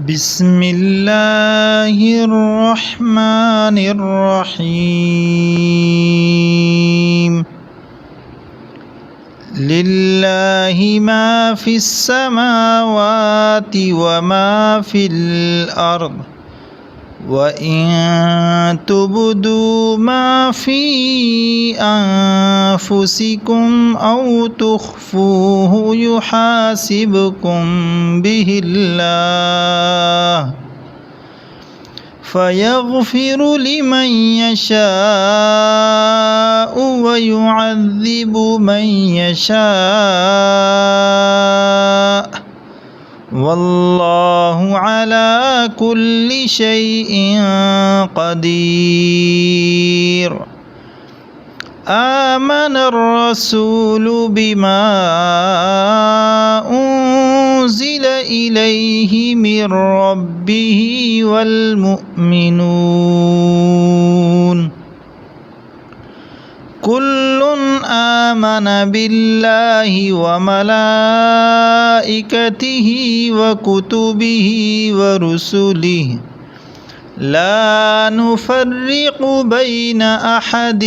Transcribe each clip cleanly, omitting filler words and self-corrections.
بسم الله الرحمن الرحيم لله ما في السماوات وما في الأرض وإن تبدوا ما في أنفسكم أو تخفوه يحاسبكم به الله فيغفر لمن يشاء ويعذب من يشاء والله على كل شيء قدير آمن الرسول بما أنزل إليه من ربه والمؤمنون كل آمن بالله وملائكته وكتبه ورسله لا نفرق بين أحد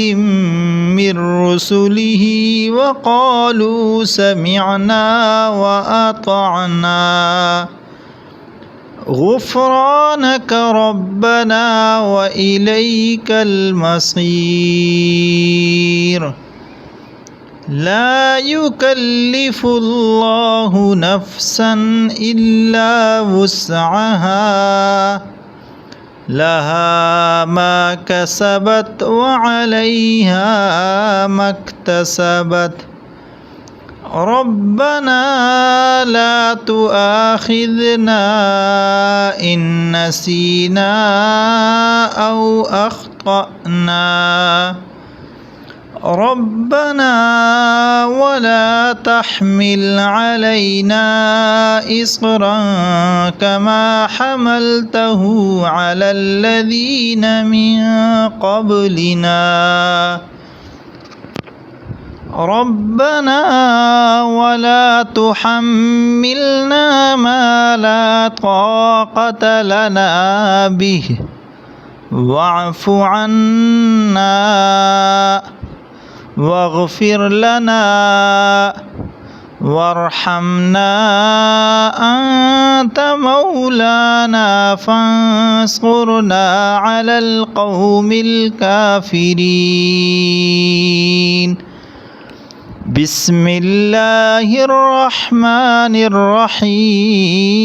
من رسله وقالوا سمعنا وأطعنا غفرانك ربنا وإليك المصير لا يكلف الله نفسا إلا وسعها لها ما كسبت وعليها ما اكتسبت ربنا لا تؤاخذنا إن نسينا أو أخطأنا ربنا ولا تحمل علينا إصرا كما حملته على الذين من قبلنا ربنا ولا تحملنا ما لا طاقة لنا به واعف عنا واغفر لنا وارحمنا أنت مولانا فانصرنا على القوم الكافرين بسم الله الرحمن الرحيم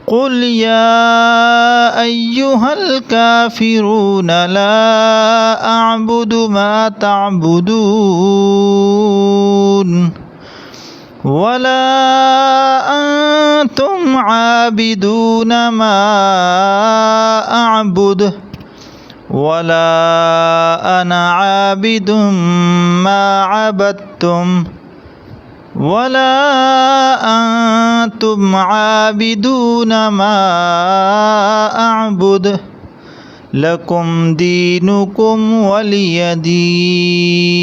قل يا أيها الكافرون لا أعبد ما تعبدون ولا أنتم عابدون ما أعبد ولا أنا عابد ما عبدتم ولا أنتم عابدون ما أعبد لكم دينكم ولي دين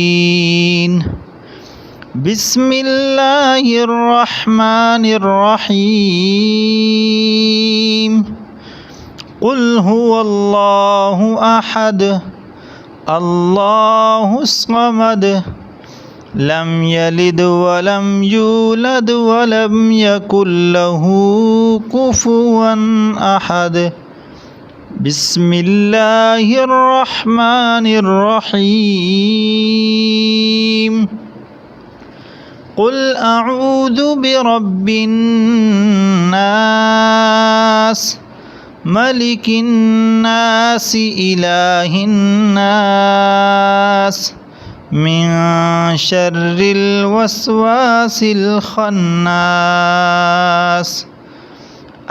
بسم الله الرحمن الرحيم قل هو الله أحد الله الصمد لم يلد ولم يولد ولم يكن له كفوا أحد بسم الله الرحمن الرحيم قل أعوذ برب الناس ملك الناس إله الناس من شر الوسواس الخناس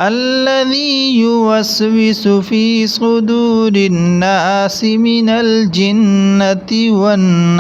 الذي يوسوس في صدور الناس من الجنة والناس